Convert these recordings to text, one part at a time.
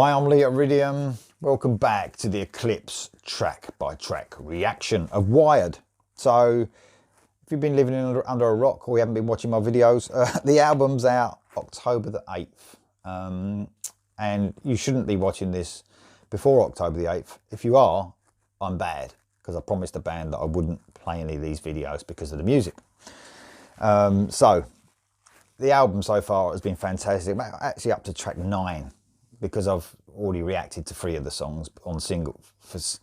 Hi, I'm Lee at Iridium. Welcome back to the Eclipse track-by-track reaction of Wired. So, if you've been living under a rock or you haven't been watching my videos, the album's out October the 8th. And you shouldn't be watching this before October the 8th. If you are, I'm bad, because I promised the band that I wouldn't play any of these videos because of the music. So, the album so far has been fantastic. Actually up to track 9. Because I've already reacted to 3 of the songs on single.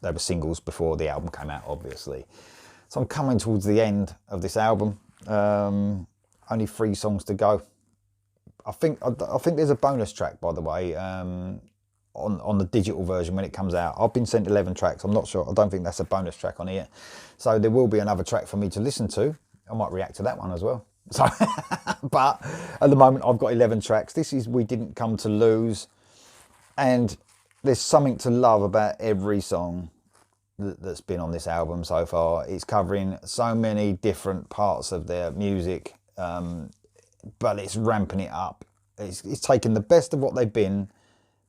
They were singles before the album came out, obviously. So I'm coming towards the end of this album. Only 3 songs to go. I think there's a bonus track, by the way, on the digital version when it comes out. I've been sent 11 tracks. I'm not sure. I don't think that's a bonus track on here. So there will be another track for me to listen to. I might react to that one as well. So, but at the moment I've got 11 tracks. This is We Didn't Come to Lose. And there's something to love about every song that's been on this album so far. It's covering so many different parts of their music, but it's ramping it up. It's taking the best of what they've been,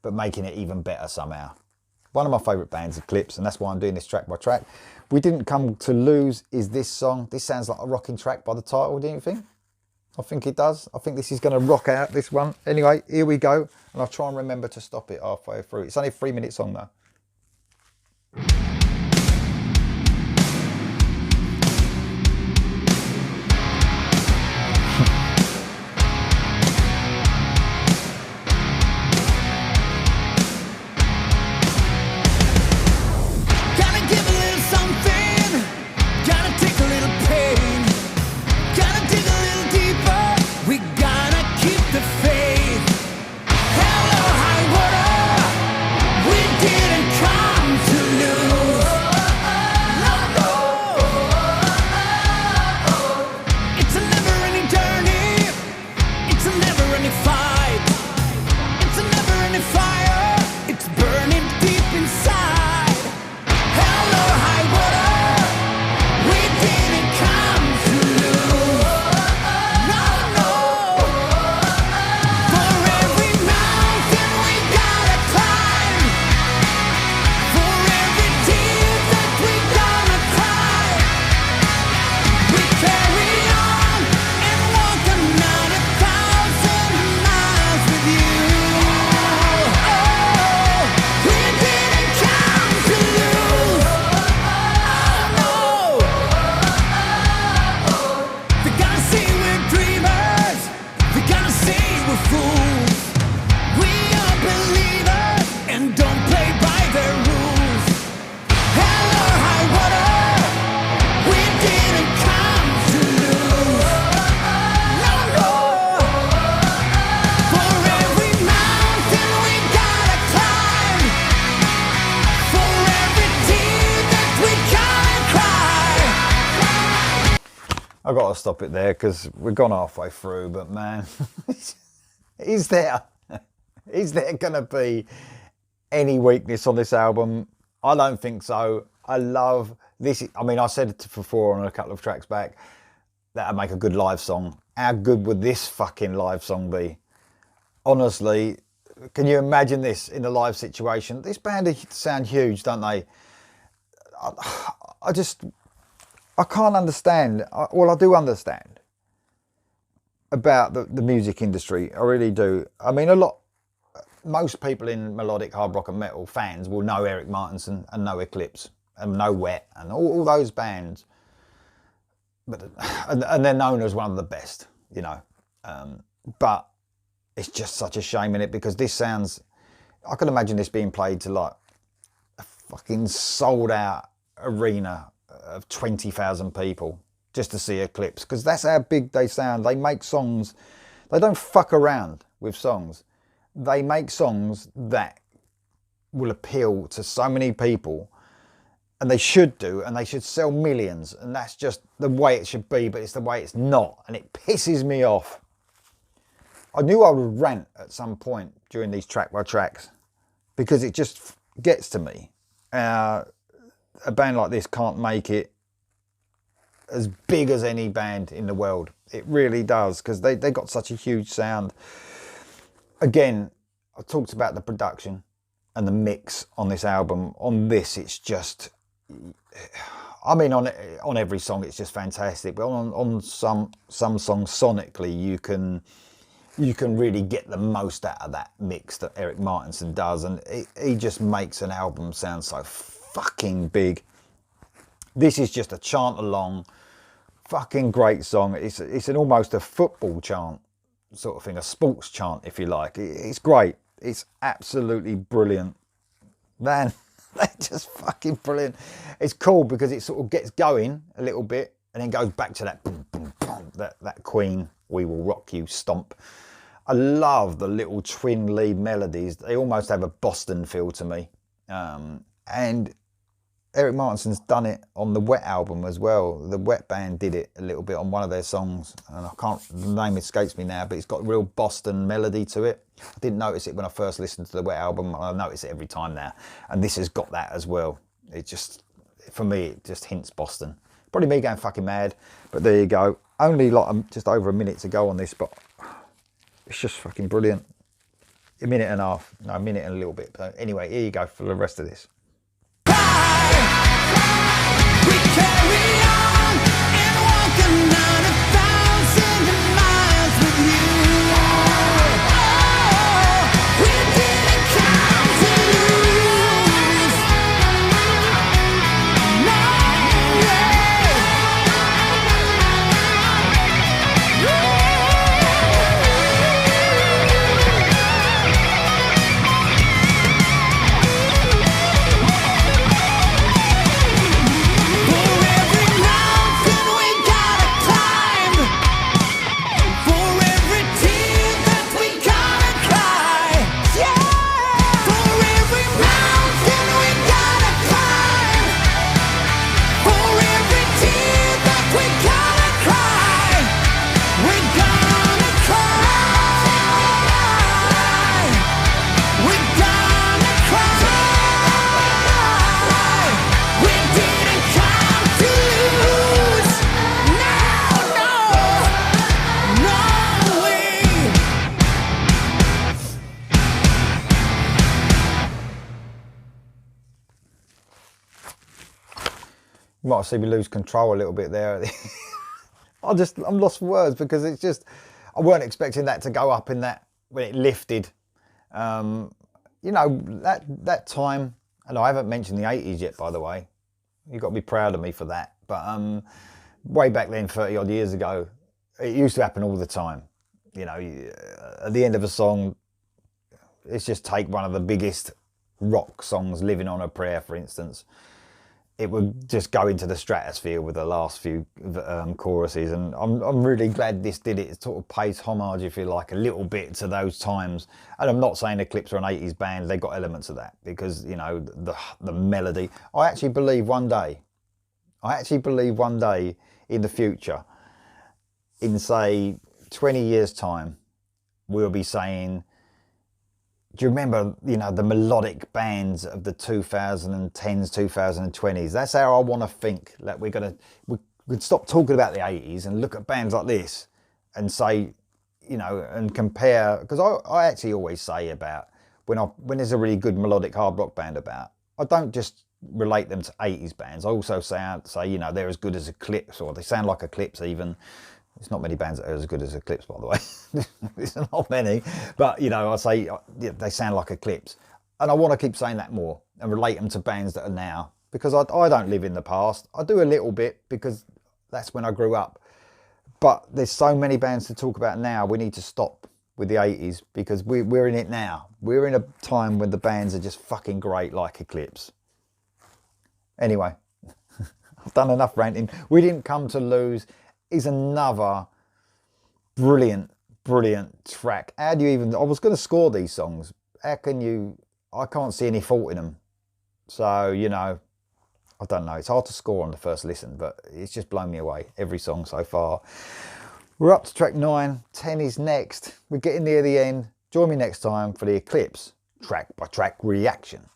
but making it even better somehow. One of my favourite bands, Eclipse, and that's why I'm doing this track by track. We Didn't Come to Lose is this song. This sounds like a rocking track by the title, don't you think? I think it does. I think this is going to rock out, this one. Anyway, here we go. And I'll try and remember to stop it halfway through. It's only a 3-minute song though. I've got to stop it there because we've gone halfway through, but man, is there going to be any weakness on this album? I don't think so. I love this. I mean, I said it before on a couple of tracks back that I'd make a good live song. How good would this fucking live song be? Honestly, can you imagine this in a live situation? This band sound huge, don't they? I can't understand. Well, I do understand about the music industry. I really do. I mean, most people in melodic hard rock and metal fans will know Eric Martinson and know Eclipse and know Wet and all those bands. And they're known as one of the best, you know. But it's just such a shame in it because this sounds... I can imagine this being played to like a fucking sold out arena of 20,000 people just to see Eclipse, because that's how big they sound. They make songs, they don't fuck around with songs. They make songs that will appeal to so many people, and they should do, and they should sell millions, and that's just the way it should be, but it's the way it's not, and it pisses me off. I knew I would rant at some point during these track by tracks because it just gets to me. A band like this can't make it as big as any band in the world. It really does, because they got such a huge sound. Again, I talked about the production. and the mix on this album, on this, it's just, I mean, on every song it's just fantastic, but on some songs sonically you can really get the most out of that mix that Eric Martinson does, and he just makes an album sound so fucking big. This is just a chant along, fucking great song. It's almost a football chant sort of thing, a sports chant if you like. It's great. It's absolutely brilliant, man. They're just fucking brilliant. It's cool because it sort of gets going a little bit and then goes back to that boom, boom, boom, that Queen "We Will Rock You" stomp. I love the little twin lead melodies. They almost have a Boston feel to me. And Eric Martinson's done it on the Wet album as well. The Wet band did it a little bit on one of their songs, and the name escapes me now, but it's got a real Boston melody to it. I didn't notice it when I first listened to the Wet album, and I notice it every time now. And this has got that as well. It just, for me, it just hints Boston. Probably me going fucking mad, but there you go. Only like just over a minute to go on this, but it's just fucking brilliant. A minute and a half, no, a minute and a little bit. But anyway, here you go for the rest of this. We carry on and walk another 1,000 miles with you. Oh, we didn't come to lose. No way. You might see me lose control a little bit there. I'm lost for words because it's just, I weren't expecting that to go up in that, when it lifted. You know, that time, and I haven't mentioned the 80s yet, by the way. You've got to be proud of me for that. But way back then, 30 odd years ago, it used to happen all the time. You know, at the end of a song, let's just take one of the biggest rock songs, "Living on a Prayer," for instance. It would just go into the stratosphere with the last few choruses, and I'm really glad this did it. It sort of pays homage, if you like, a little bit to those times. And I'm not saying Eclipse are an 80s band, they got elements of that, because, you know, the melody. I actually believe one day in the future, in say 20 years time, we'll be saying, do you remember, you know, the melodic bands of the 2010s, 2020s? That's how I want to think. That we could stop talking about the 80s and look at bands like this and say, you know, and compare. Because I actually always say about when there's a really good melodic hard rock band about, I don't just relate them to 80s bands. I also say, you know, they're as good as Eclipse, or they sound like Eclipse even. There's not many bands that are as good as Eclipse, by the way. There's not many. But, you know, I say they sound like Eclipse. And I want to keep saying that more and relate them to bands that are now. Because I don't live in the past. I do a little bit because that's when I grew up. But there's so many bands to talk about now. We need to stop with the 80s because we're in it now. We're in a time when the bands are just fucking great, like Eclipse. Anyway, I've done enough ranting. We Didn't Come to Lose is another brilliant track. How do you even, I was going to score these songs. How can you, I can't see any fault in them. So, you know, I don't know. It's hard to score on the first listen, but it's just blown me away, every song so far. We're up to track 9. 10 is next. We're getting near the end. Join me next time for the Eclipse track by track reaction.